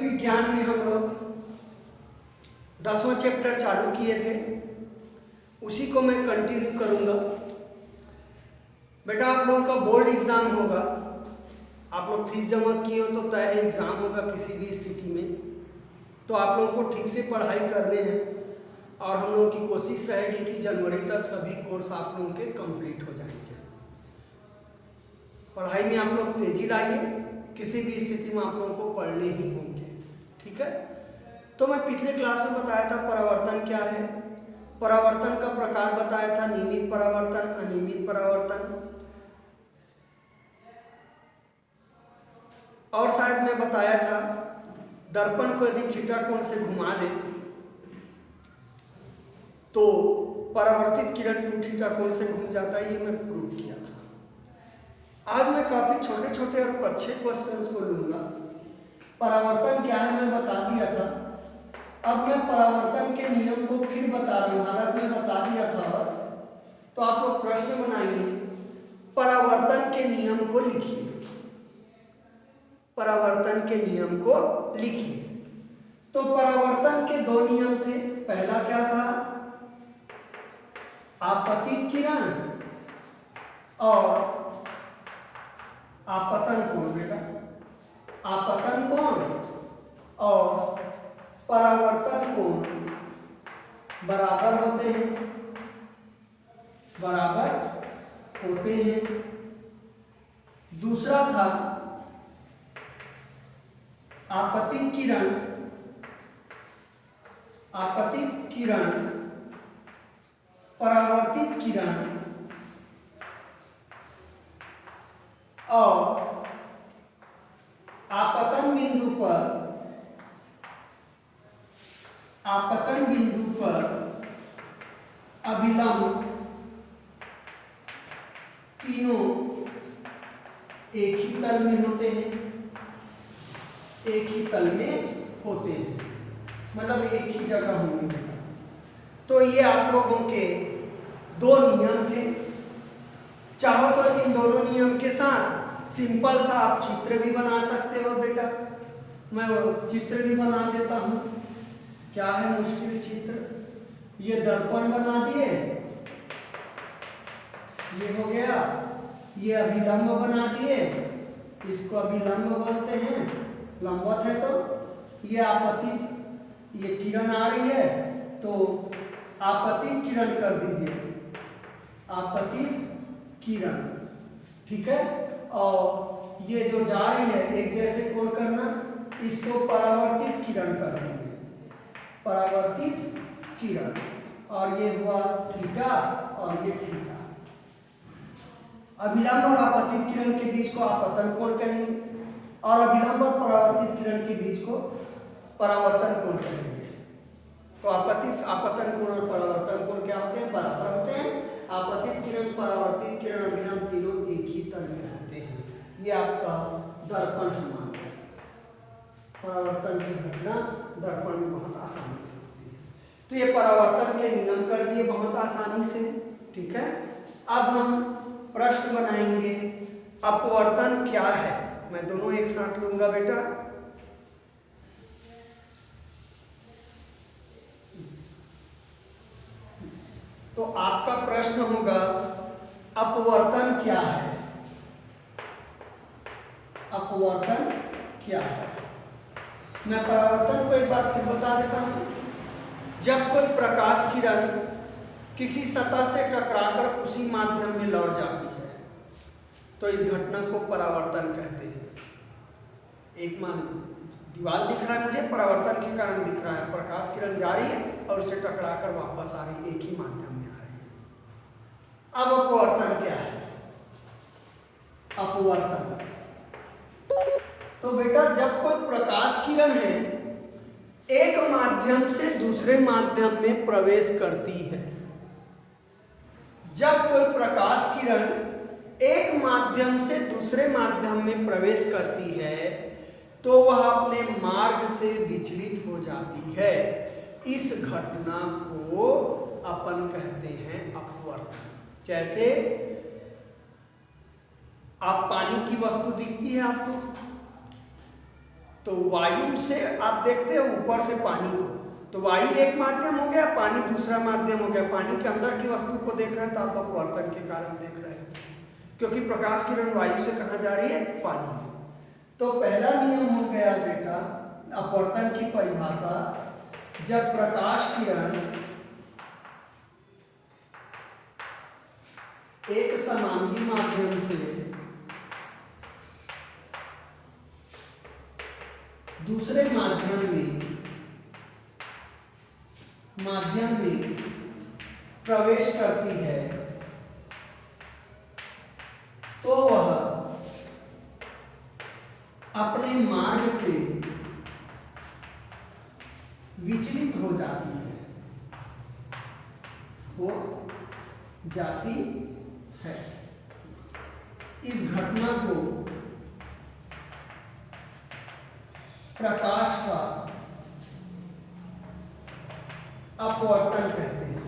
विज्ञान में हम लोग 10वां चैप्टर चालू किए थे, उसी को मैं कंटिन्यू करूंगा। बेटा आप लोगों का बोर्ड एग्जाम होगा, आप लोग फीस जमा किए हो तो तय है एग्जाम होगा किसी भी स्थिति में, तो आप लोगों को ठीक से पढ़ाई करने हैं और हम लोगों की कोशिश रहेगी कि जनवरी तक सभी कोर्स आप लोगों के कंप्लीट हो जाएंगे। पढ़ाई में आप लोग तेजी लाइए, किसी भी स्थिति में आप लोगों को पढ़ने ही होंगे, ठीक है। तो मैं पिछले क्लास में बताया था परावर्तन क्या है, परावर्तन का प्रकार बताया था, नियमित परावर्तन, अनियमित परावर्तन, और शायद मैं बताया था दर्पण को यदि थीटा कोण से घुमा दे तो परावर्तित किरण 2 थीटा कोण से घूम जाता है, ये मैं प्रूव किया था। आज मैं काफी छोटे छोटे और अच्छे क्वेश्चंस को लूंगा। परावर्तन क्या है मैं बता दिया था, अब मैं परावर्तन के नियम को फिर बता रहा हूं। हालांकि मैं बता दिया था, तो आप लोग प्रश्न बनाइए, परावर्तन के नियम को लिखिए, परावर्तन के नियम को लिखिए। तो परावर्तन के 2 नियम थे, पहला क्या था, आपतित किरण और आपतन कोण। बेटा आपतन कोण और परावर्तन कोण बराबर होते हैं, बराबर होते हैं। दूसरा था आपतित किरण, आपतित किरण परावर्तित किरण और आपतन बिंदु पर, आपतन बिंदु पर अभिलंब तीनों एक ही तल में होते हैं, एक ही तल में होते हैं, मतलब एक ही जगह होंगे। तो ये आप लोगों के 2 नियम थे। चाहो तो इन दोनों नियम के साथ सिंपल सा आप चित्र भी बना सकते हो। बेटा मैं वो चित्र भी बना देता हूं, क्या है मुश्किल चित्र। ये दर्पण बना दिए, ये हो गया, ये अभिलंब बना दिए, इसको अभिलंब बोलते हैं, लंबवत है तो ये आपतित, ये किरण आ रही है तो आपतित किरण कर दीजिए, आपतित किरण, ठीक है। और ये जो जा रही है एक जैसे कोण करना, इसको परावर्तित किरण कर दीजिए, परावर्तित किरण, और ये हुआ थीटा और ये थीटा। अभिलंब और आपतित किरण के बीच को आपतन कोण कहेंगे और अभिलंब और परावर्तित किरण के बीच को परावर्तन कोण कहेंगे। तो आपतित, आपतन कोण और परावर्तन कोण क्या होते हैं, बराबर होते हैं। आपतित किरण, परावर्तित किरण, अभिलंब तीनों एक ही तल में होते हैं। ये आपका दर्पण है। मान लो परावर्तन की घटना दर्पण में बहुत आसानी से होती है। तो ये परावर्तन के नियम कर दिए बहुत आसानी से, ठीक है। अब हम प्रश्न बनाएंगे, अपवर्तन क्या है। मैं दोनों एक साथ लूंगा बेटा। तो आपका प्रश्न होगा अपवर्तन क्या है, अपवर्तन क्या है। मैं परावर्तन को एक बार फिर बता देता हूं। जब कोई प्रकाश किरण किसी सतह से टकराकर उसी माध्यम में लौट जाती है तो इस घटना को परावर्तन कहते हैं। एक मान दीवार दिख रहा है मुझे, परावर्तन के कारण दिख रहा है, प्रकाश किरण जा रही है और उसे टकराकर वापस आ रही है, एक ही माध्यम में आ रही है। अब अपवर्तन क्या है, अपवर्तन, तो बेटा जब कोई प्रकाश किरण है एक माध्यम से दूसरे माध्यम में प्रवेश करती है, जब कोई प्रकाश किरण एक माध्यम से दूसरे माध्यम में प्रवेश करती है तो वह अपने मार्ग से विचलित हो जाती है। इस घटना को अपन कहते हैं अपवर्तन। जैसे आप पानी की वस्तु दिखती है आपको, तो वायु से आप देखते हो ऊपर से पानी को, तो वायु एक माध्यम हो गया, पानी दूसरा माध्यम हो गया। पानी के अंदर की वस्तु को देख रहे हैं तो आप अपवर्तन के कारण देख रहे हैं, क्योंकि प्रकाश किरण वायु से कहाँ जा रही है, पानी। तो पहला नियम हो गया बेटा अपवर्तन की परिभाषा, जब प्रकाश किरण एक समांगी माध्यम से दूसरे माध्यम में प्रवेश करती है तो वह अपने मार्ग से विचलित हो जाती है। इस घटना को प्रकाश का अपवर्तन कहते हैं।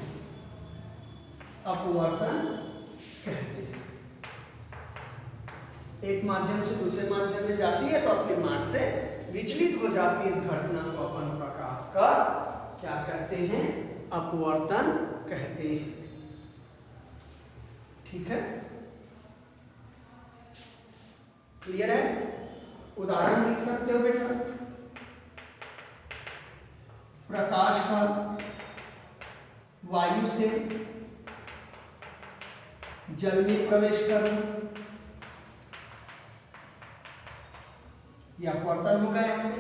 एक माध्यम से दूसरे माध्यम में जाती है तो अपने मार्ग से विचलित हो जाती है। इस घटना को अपन प्रकाश का क्या कहते हैं, अपवर्तन कहते हैं। ठीक है, क्लियर है? उदाहरण लिख सकते हो बेटा, प्रकाश का वायु से जल में प्रवेश करना, यह अपवर्तन होगा। यहाँ पे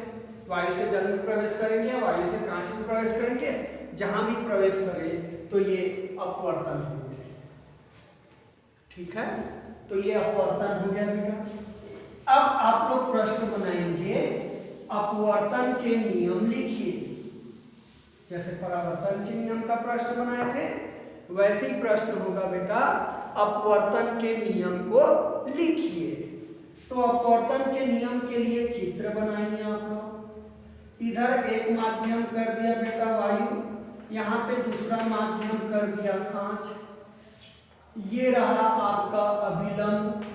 वायु से जल में प्रवेश करेंगे, वायु से कांच में प्रवेश करेंगे, जहां भी प्रवेश करें तो ये अपवर्तन होंगे। ठीक है, तो ये अपवर्तन हो गया बेटा। अब आप लोग प्रश्न बनाएंगे, अपवर्तन के नियम लिखिए। जैसे परावर्तन के नियम का प्रश्न बनाए थे वैसे ही प्रश्न होगा बेटा, अपवर्तन के नियम को लिखिए। तो अपवर्तन के नियम के लिए चित्र बनाइए आप लोग। इधर एक माध्यम कर दिया बेटा वायु, यहाँ पे दूसरा माध्यम कर दिया कांच। ये रहा आपका अभिलंब।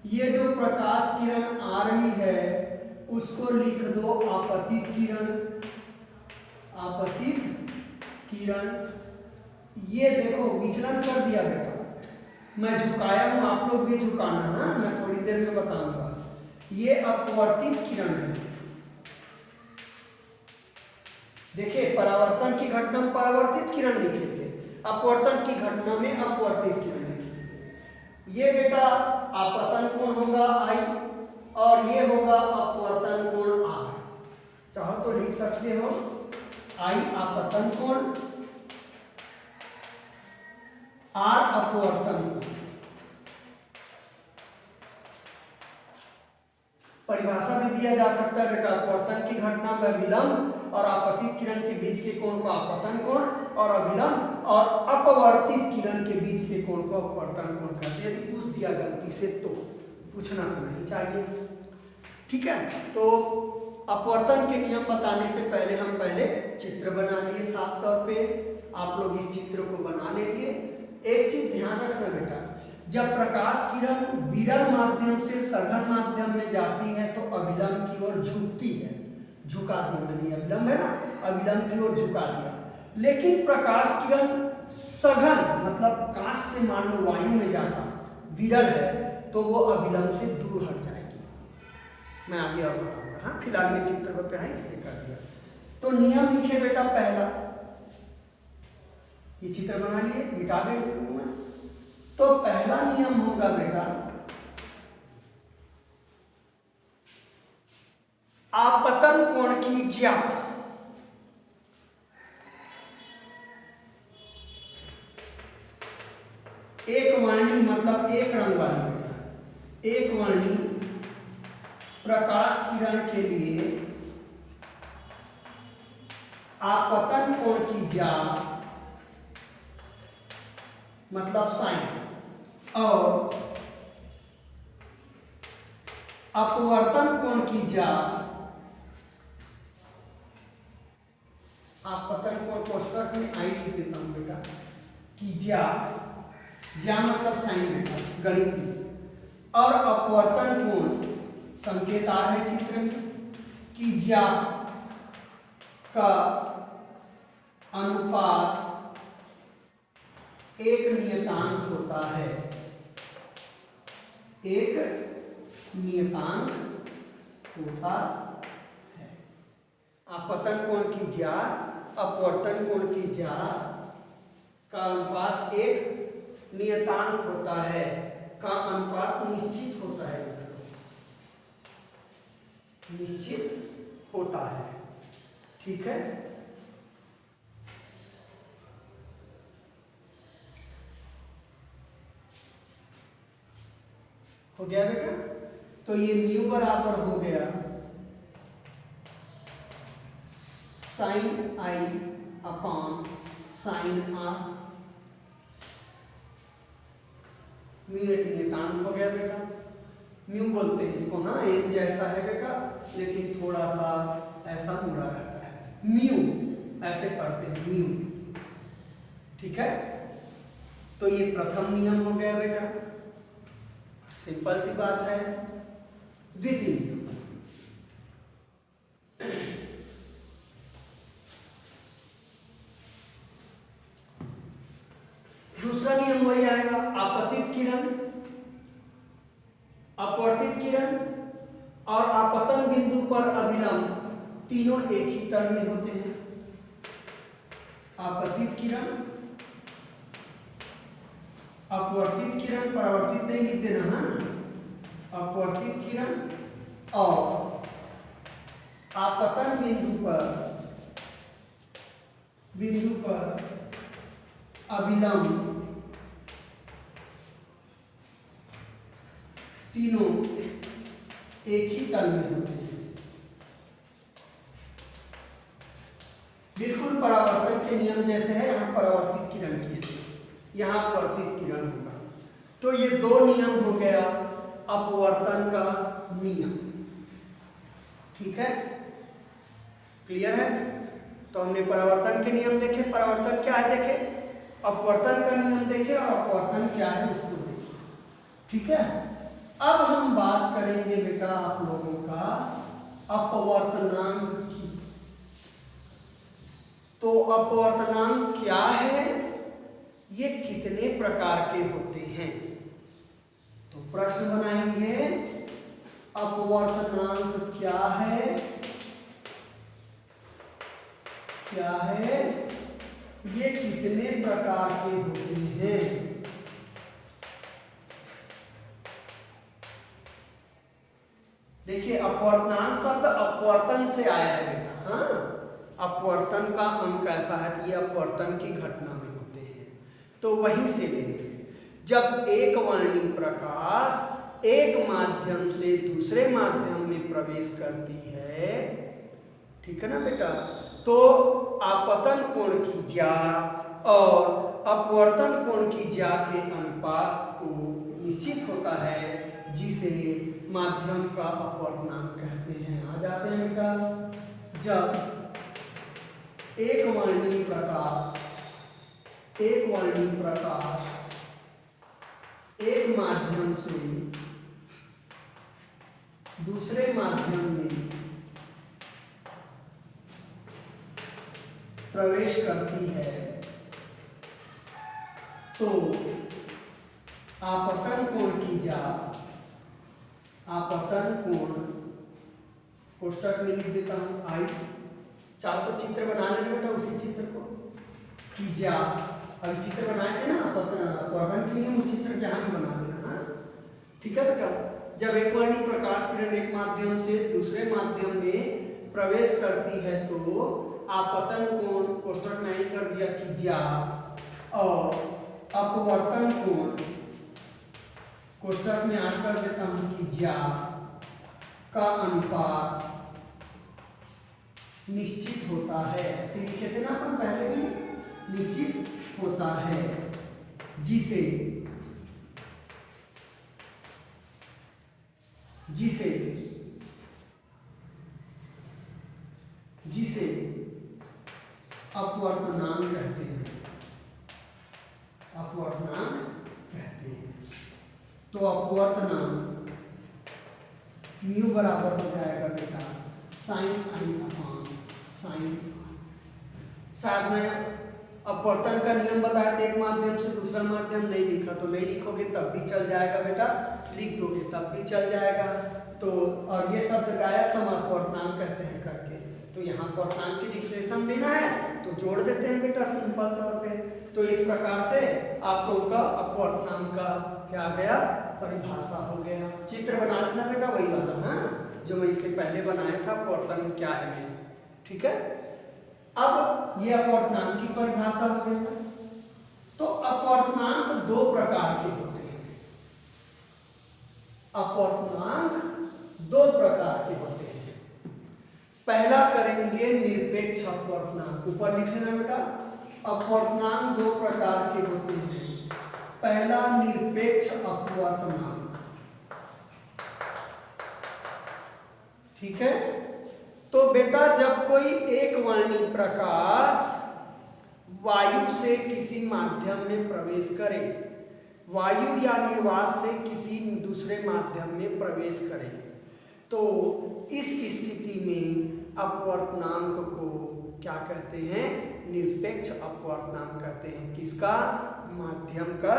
ये जो प्रकाश किरण आ रही है उसको लिख दो आपतित किरण। ये देखो विचलन कर दिया बेटा, मैं झुकाया हूं, आप लोग भी झुकाना। हाँ, मैं थोड़ी देर में बताऊंगा। ये अपवर्तित किरण है। देखिए, परावर्तन की घटना में परावर्तित किरण लिखे थे, अपवर्तन की घटना में अपवर्तित किरण लिखे थे। ये बेटा आपतन कोण होगा I और ये होगा अपवर्तन कोण R। चाहो तो लिख सकते हो I आपतन कोण, R अपवर्तन कोण। परिभाषा भी दिया जा सकता है बेटा, अपवर्तन की घटना में विलंब और आपतित किरण के बीच के कोण को आपतन कोण, और अभिलंब और अपवर्तित किरण के बीच के कोण को अपवर्तन कोण कहते हैं। यदि पूछ दिया गलती से तो पूछना तो नहीं चाहिए। ठीक है, तो अपवर्तन के नियम बताने से पहले हम चित्र बना लिए साफ तौर पे। आप लोग इस चित्र को बना लेंगे। एक चीज ध्यान रखना बेटा, जब प्रकाश किरण विरल माध्यम से सघन माध्यम में जाती है तो अभिलंब की ओर झुकती है। झुका दी मैंने, अभिलंब है ना, अभिलंब की ओर झुका दिया। लेकिन प्रकाश किरण सघन मतलब कांच से मान लो वायु में जाता विरल है तो वो अभिलंब से दूर हट जाएगी। मैं आगे और बताऊंगा। हाँ, फिलहाल ये चित्र पे है इसलिए कर दिया। तो नियम लिखे बेटा पहला, ये चित्र बना लिए, मिटा देंगे। तो पहला नियम होगा बेटा, आपतन कोण की ज्या। एक वर्णी मतलब एक रंग वाली बेटा, एक वर्णी प्रकाश किरण के लिए आपतन कोण की ज्या मतलब साइन, और अपवर्तन कोण की ज्या आपतन कोण कोष्ठक में आई लिख देता हूं बेटा, की ज्या मतलब साइन बेटा गणित में, और अपवर्तन कोण संकेत आ है चित्र में कि ज्या का अनुपात एक नियतांक होता है, एक नियतांक होता है। अपतन कोण की ज्या अपवर्तन कोण की ज्या का अनुपात एक नियतांक होता है, का अनुपात निश्चित होता है, निश्चित होता है। ठीक है, हो गया बेटा। तो ये म्यू बराबर हो गया sine i upon sine r. Mu एक नियतांक हो गया बेटा। म्यू बोलते हैं इसको ना, एन जैसा है बेटा लेकिन थोड़ा सा ऐसा मुड़ा रहता है, म्यू ऐसे पढ़ते हैं म्यू। ठीक है, तो ये प्रथम नियम हो गया बेटा, सिंपल सी बात है। द्वितीय नियम, दूसरा नियम वही आएगा, आपतित किरण, अपवर्तित किरण और आपतन बिंदु पर अभिलंब तीनों एक ही तल में होते हैं। आपतित किरण, अपवर्तित किरण, परावर्तित नहीं लिख देना, हाँ, अपवर्तित किरण और आपतन बिंदु पर अभिलंब तीनों एक ही तल में होते हैं। बिल्कुल परावर्तन के नियम जैसे है, यहाँ परावर्तित किरण किए थे, यहाँ अपवर्तित किरण होगा। तो ये दो नियम हो गया अपवर्तन का नियम। ठीक है, क्लियर है। तो हमने परावर्तन के नियम देखे, परावर्तन क्या है देखे, अपवर्तन का नियम देखे और अपवर्तन क्या है उसको देखे। ठीक है, अब हम बात करेंगे बेटा आप लोगों का अपवर्तनांक की। तो अपवर्तनांक क्या है, ये कितने प्रकार के होते हैं। तो प्रश्न बनाएंगे, अपवर्तनांक क्या है, क्या है, ये कितने प्रकार के होते हैं। देखिए अपवर्तनांक शब्द अपवर्तन से आया है बेटा। हाँ, अपवर्तन का अंक ऐसा है कि ये अपवर्तन की घटना में होते हैं, तो वहीं से लेंगे। जब एक वर्णी प्रकाश एक माध्यम से दूसरे माध्यम में प्रवेश करती है, ठीक है ना बेटा, तो आपतन कोण की ज्या और अपवर्तन कोण की ज्या के अनुपात को निश्चित होता है, जिसे माध्यम का अपवर्तनांक कहते हैं। आ जाते हैं बेटा, जब एक वर्णी प्रकाश एक माध्यम से दूसरे माध्यम में प्रवेश करती है, तो आपतन कोण की ज्या, आपतन कोण कोष्टक में लिख देता हूं आई, चाहो तो चित्र बना लेना बेटा उसी चित्र को की ज्या। अभी चित्र बनाए थे ना अपवर्तन के लिए, वो चित्र क्या है बना देना। हाँ, ठीक है बेटा। जब एक वर्णी प्रकाश किरण एक माध्यम से दूसरे माध्यम में प्रवेश करती है, तो आपतन कोण कोष्टक में ही कर दिया कि ज्या, और अपवर्तन कोण कोष्टक में आज कर देता हूं कि ज्या का अनुपात निश्चित होता है। ऐसे लिखे थे ना हम पहले भी, निश्चित होता है, जिसे जिसे जिसे अपवर्तनांक कहते हैं, अपवर्तनांक कहते हैं। तो अपवर्तनांक म्यू बराबर हो जाएगा बेटा साइन आई अपान साइन। शायद मैं अपवर्तन का नियम बताया था एक माध्यम से दूसरा माध्यम नहीं लिखा, तो नहीं लिखोगे तब भी चल जाएगा बेटा, लिख दोगे तब भी चल जाएगा। तो और ये शब्द गायब हम अपवर्तनांक कहते हैं करके, तो यहाँ अपवर्तनांक की डिफिनेशन देना है तो जोड़ देते हैं बेटा सिंपल तौर पे। तो इस प्रकार से आप लोगों का अपवर्तनांक का क्या गया परिभाषा हो गया। चित्र बना लेना बेटा वही वाला, हाँ जो मैं इससे पहले बनाया था अपवर्तन क्या है, ठीक है। अब ये अपवर्तनांक की परिभाषा हो गई ना। तो अपवर्तनांक दो प्रकार के होते हैं, अपवर्तनांक दो प्रकार के होते हैं। पहला करेंगे निरपेक्ष अपवर्तनांक, ऊपर लिख लेना बेटा। अपवर्तनांक दो प्रकार के होते हैं। पहला निरपेक्ष अपवर्तनांक, ठीक है। तो बेटा जब कोई एक वर्णी प्रकाश वायु से किसी माध्यम में प्रवेश करे, वायु या निर्वात से किसी दूसरे माध्यम में प्रवेश करे, तो इस स्थिति में अपवर्तनांक को क्या कहते हैं, निरपेक्ष अपवर्तनांक कहते हैं। किसका, माध्यम का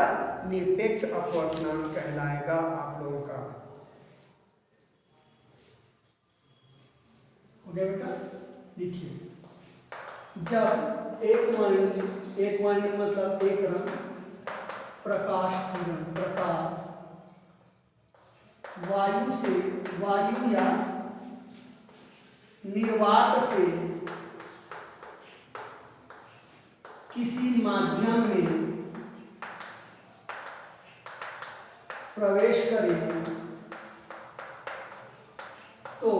निरपेक्ष अपवर्तनांक कहलाएगा आप लोगों का। हो गया बेटा, लिखिए। जब एक वर्णी मतलब एक रंग, प्रकाश किरण, प्रकाश वायु या निर्वात से किसी माध्यम में प्रवेश करे तो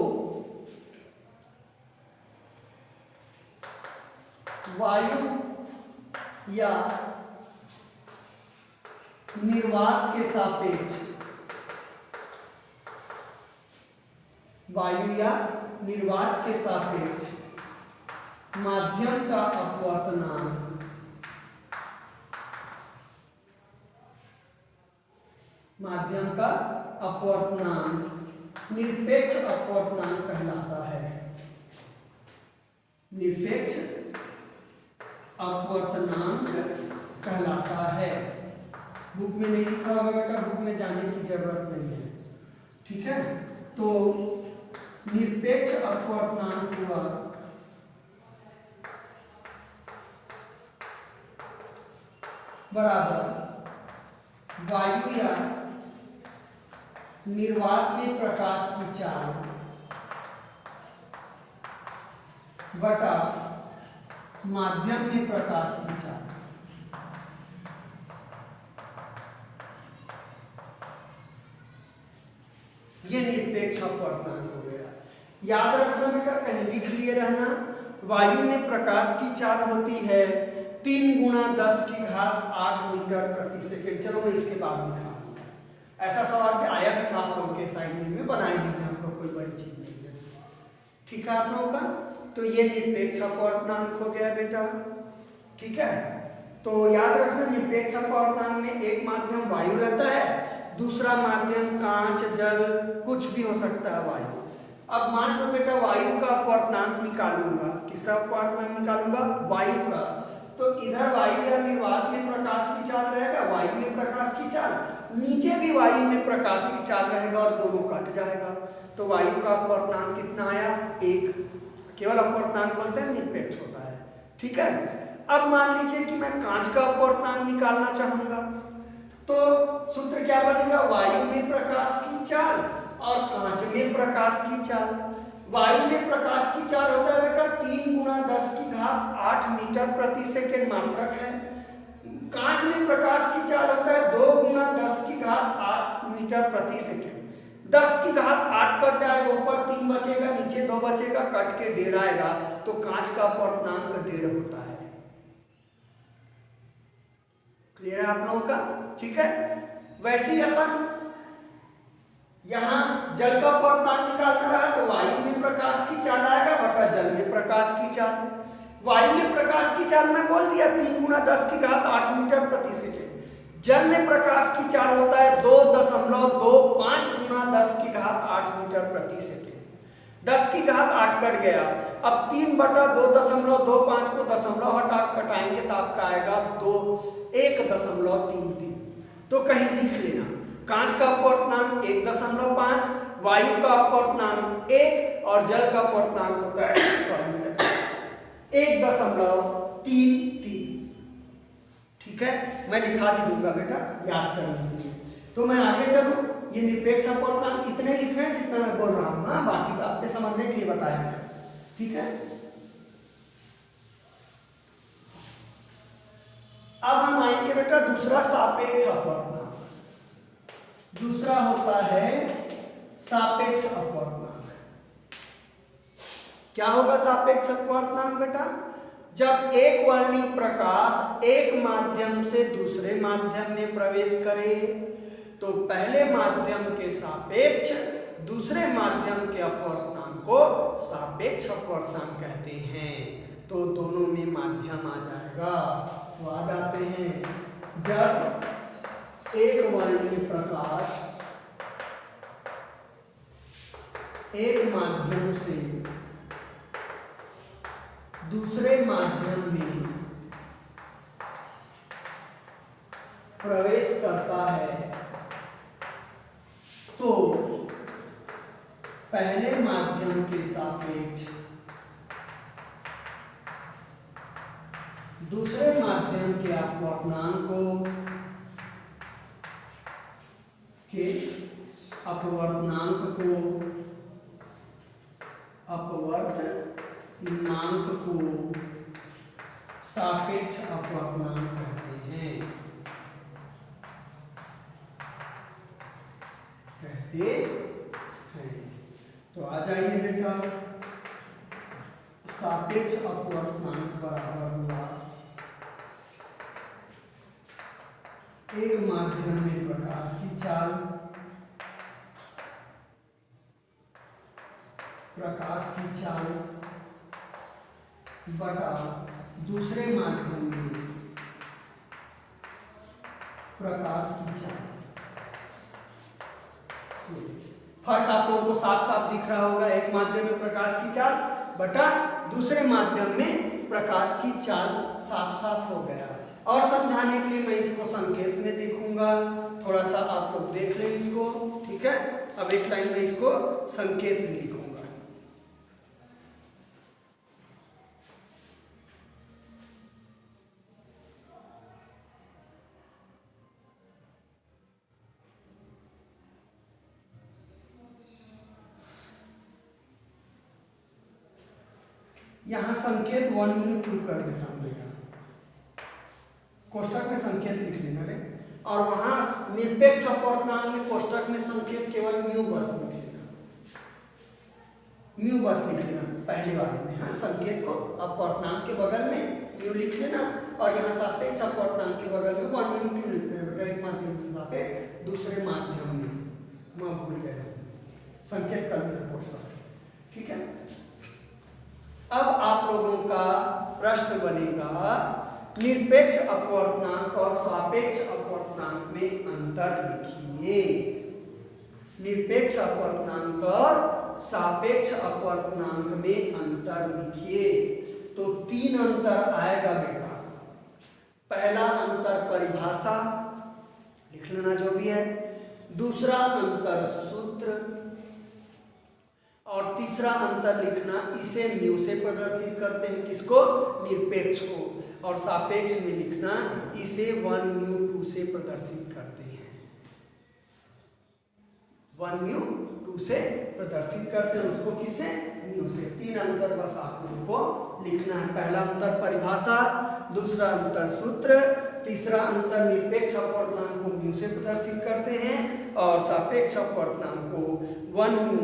वायु या निर्वात के सापेक्ष, वायु या निर्वात के सापेक्ष माध्यम का अपवर्तनांक निरपेक्ष अपवर्तनांक कहलाता है। निरपेक्ष अपवर्तनांक कहलाता है। बुक में नहीं लिखा होगा बेटा, बुक में जाने की जरूरत नहीं है, ठीक है। तो निरपेक्ष अपवर्तनांक हुआ बराबर वायु या निर्वात में प्रकाश की चाल बटा माध्यम में प्रकाश की चाल। ये निरपेक्ष अपवर्तनांक हो गया। याद रखना बेटा, कहीं लिख लिए रहना, वायु में प्रकाश की चाल होती है 3 × 10⁸ मीटर प्रति सेकेंड। चलो मैं इसके बाद लिखा, ऐसा सवाल भी आया भी था आप लोगों के असाइनमेंट में, बनाए भी हैं आप लोग, कोई बड़ी चीज नहीं है, ठीक है आप लोगों का। तो ये निरपेक्ष अपवर्तनांक हो गया बेटा, ठीक है। तो याद रखना निरपेक्ष अपवर्तनांक में एक माध्यम वायु रहता है, दूसरा माध्यम कांच, जल, कुछ भी हो सकता है वायु। अब मान लो बेटा वायु का अपवर्तनांक निकालूंगा, किसका अपवर्तनांक निकालूंगा, वायु का। तो इधर वायु या निर्वात में प्रकाश की चाल रहेगा, वायु में प्रकाश की चाल, नीचे भी वायु में प्रकाश की चाल रहेगा और दोनों कट जाएगा। तो वायु का अपवर्तनांक कितना आया, 1। केवल अपवर्तनांक बोलते हैं, निरपेक्ष होता है, ठीक है। अब मान लीजिए कि मैं कांच का अपवर्तनांक निकालना चाहूंगा, तो सूत्र क्या बनेगा, वायु में प्रकाश की चाल और कांच में प्रकाश की चाल। वायु में प्रकाश की चाल होता है बेटा 3 × 10⁸ मीटर प्रति सेकेंड मात्रक है। कांच में प्रकाश की चाल होता है 2 × 10⁸ मीटर प्रति सेकेंड। 10⁸ कट जाएगा, ऊपर 3 बचेगा, नीचे 2 बचेगा, कट के 1.5 आएगा, तो कांच का अपवर्तनांक 1.5 होता है। क्लियर है आप लोगों का, ठीक है। वैसे ही अपन यहाँ जल का अपवर्तनांक निकालना रहा, तो वायु में प्रकाश की चाल आएगा बटा जल में प्रकाश की चाल। वायु में प्रकाश की चाल मैं बोल दिया 3 × 10⁸ मीटर प्रति सेकेंड। जल में प्रकाश की चाल होता है 2.25 गुना 10⁸ मीटर प्रति सेकेंड। 10⁸ कट गया, अब 3/2.25 को दशमलव घटाएंगे तो आपका आएगा 1.33। तो कहीं लिख लेना, कांच का अपवर्तनांक 1.5, वायु का अपवर्तनांक 1 और जल का अपवर्तनांक होता है 1.33। ठीक है, मैं लिखा भी दूंगा बेटा, याद करने के लिए। तो मैं आगे चलूं, ये निरपेक्ष अपवर्तनांक इतने लिख रहे हैं जितना मैं बोल रहा हूं, हाँ, बाकी आपके समझने के लिए बताया है। ठीक है, अब हम आएंगे बेटा दूसरा सापेक्ष अपवर्तनांक। दूसरा होता है सापेक्ष अपवर्तनांक। क्या होगा सापेक्ष अपवर्तनांक बेटा? जब एक वर्णीय प्रकाश एक माध्यम से दूसरे माध्यम में प्रवेश करे तो पहले माध्यम के सापेक्ष दूसरे माध्यम के अपवर्तनांक को सापेक्ष अपवर्तनांक कहते हैं। तो दोनों में माध्यम आ जाएगा। तो आ जाते हैं, जब एक वर्णीय प्रकाश एक माध्यम से दूसरे माध्यम में प्रवेश करता है तो पहले माध्यम के सापेक्ष दूसरे माध्यम के अपवर्तनांक को सापेक्ष अपवर्तनांक कहते हैं। तो आ जाइए बेटा, सापेक्ष अपवर्तनांक बराबर हुआ एक माध्यम में प्रकाश की चाल बटा दूसरे माध्यम में प्रकाश की चाल। फर्क आप लोगों को साफ साफ दिख रहा होगा, एक माध्यम में प्रकाश की चाल बटा दूसरे माध्यम में प्रकाश की चाल, साफ साफ हो गया। और समझाने के लिए मैं इसको संकेत में देखूंगा, थोड़ा सा आप लोग देख लें इसको। ठीक है, अब एक लाइन में इसको संकेत भी लिखूंगा। यहां संकेत 1 म्यू 2 कर देता हूं बेटा, कोष्टक में संकेत लिख लेना रे। और वहां निरपेक्ष अपवर्तनांक में कोष्टक में संकेत केवल म्यू बस लिख लेना, म्यू बस लिख लेना पहले वाले में। हाँ, संकेत को अपवर्तनांक के बगल में म्यू लिख लेना और यहाँ सापेक्ष अपवर्तनांक के बगल में 1 म्यू 2 लिख लेना बेटा, एक माध्यम से सापेक्ष दूसरे माध्यम में। मैं भूल गया, संकेत कर लेना कोष्टक। ठीक है, अब आप लोगों का प्रश्न बनेगा निरपेक्ष अपवर्तनांक और सापेक्ष अपवर्तनांक में अंतर लिखिए। निरपेक्ष अपवर्तनांक और सापेक्ष अपवर्तनांक में अंतर लिखिए। तो 3 अंतर आएगा बेटा। पहला अंतर परिभाषा लिख लेना जो भी है, दूसरा अंतर सूत्र, और तीसरा अंतर लिखना इसे म्यू से प्रदर्शित करते हैं, किसको? निरपेक्ष को। और सापेक्ष में लिखना इसे 1 म्यू 2 से प्रदर्शित करते हैं। 1 म्यू 2 से प्रदर्शित करते हैं, उसको किससे? म्यू से। 3 अंतर बस आप लोगों को लिखना है। पहला अंतर परिभाषा, दूसरा अंतर सूत्र, तीसरा अंतर निरपेक्ष अपवर्तनांक को म्यू से प्रदर्शित करते हैं और सापेक्ष अपवर्तनांक को 1 म्यू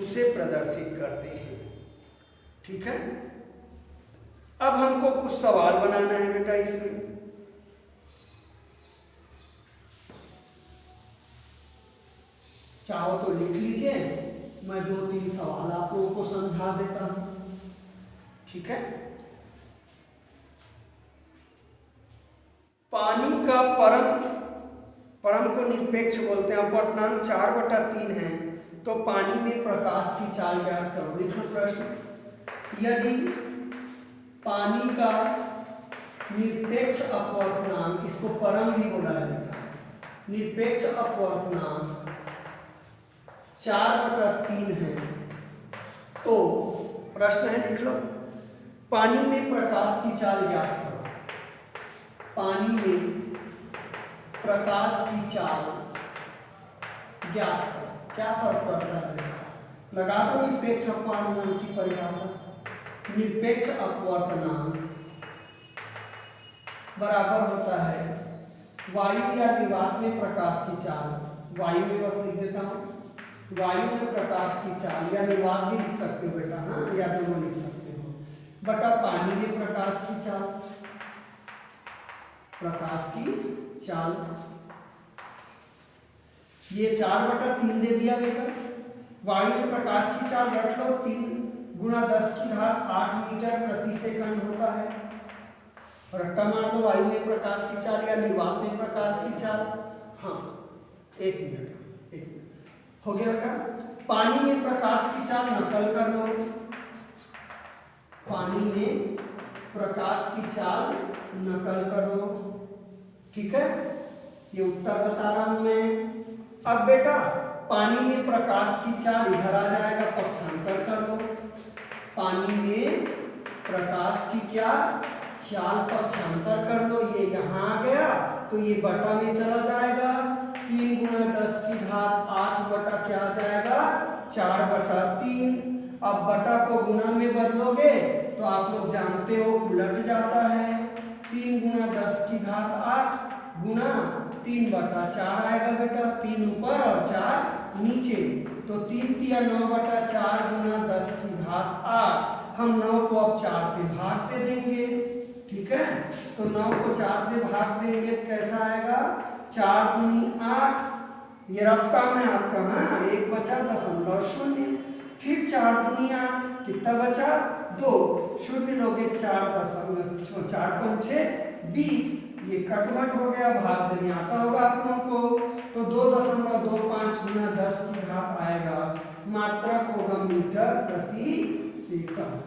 से प्रदर्शित करते हैं। ठीक है, अब हमको कुछ सवाल बनाना है बेटा इसमें। चाहो तो लिख लीजिए, मैं 2-3 सवाल आप लोगों को समझा देता हूं। ठीक है, पानी का परम परम को निरपेक्ष बोलते हैं। अपवर्तनांक 4/3 है तो पानी में प्रकाश की चाल ज्ञात करो। लिखो प्रश्न, यदि पानी का निरपेक्ष अपवर्तनांक, इसको परम भी बोला है बेटा, निरपेक्ष अपवर्तनांक 4/3 है तो प्रश्न है, लिख लो, पानी में प्रकाश की चाल ज्ञात करो। पानी में प्रकाश की चाल ज्ञात करो। क्या फर्क पड़ता है? लगा दो निरपेक्ष अपवर्तनांक की परिभाषा। निरपेक्ष अपवर्तनांक बराबर होता है वायु या निर्वात में प्रकाश की चाल। वायु में बस लिख देता हूं, वायु में प्रकाश की चाल, या निर्वात भी लिख सकते हो बेटा, हाँ, या दोनों लिख सकते हो, बटा पानी में प्रकाश की चाल। प्रकाश की चाल ये 4/3 दे दिया बेटा। वायु में प्रकाश की चाल रख लो, 3 × 10⁸ मीटर प्रति सेकंड होता है। रट्टा मार दो, वायु में प्रकाश की चाल या निर्वात में प्रकाश की चाल। हाँ, 1 मिनट, 1 मिनट हो गया बेटा। पानी में प्रकाश की चाल नकल कर लो। पानी में प्रकाश की चाल नकल कर लो, ठीक है, ये उत्तर बता रहा हूं मैं। अब बेटा पानी में प्रकाश की चाल इधर आ जाएगा, पक्षांतर कर दो। पानी में प्रकाश की क्या चाल पक्षांतर कर दो, ये यहाँ आ गया तो ये बटा में चला जाएगा। 3 × 10⁸ बटा क्या आ जाएगा 4/3। अब बटा को गुणा में बदलोगे तो आप लोग जानते हो उलट जाता है। 3 × 10⁸ गुणा 3/4 आएगा बेटा, 3 ऊपर और 4 नीचे, तो 3 × 9/4 × 10⁸। हम 9 को अब 4 से भाग दे देंगे, ठीक है, तो 9 को 4 से भाग देंगे तो कैसा आएगा 4 दूनी 8। ये रफ काम है आपका, हाँ, 1 बचा 0.0, फिर 4 दूनी 8, कितना बचा 2, 0 लोगे 4 पंचे 20, ये कटमट हो गया, भाग देने आता होगा आप लोगों को, तो 2.25 × 10⁸ आएगा। मात्रक होगा मीटर प्रति सेकंड।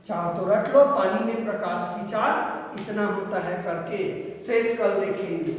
चाहो तो रख लो, पानी में प्रकाश की चाल इतना होता है करके। शेष कल देखेंगे।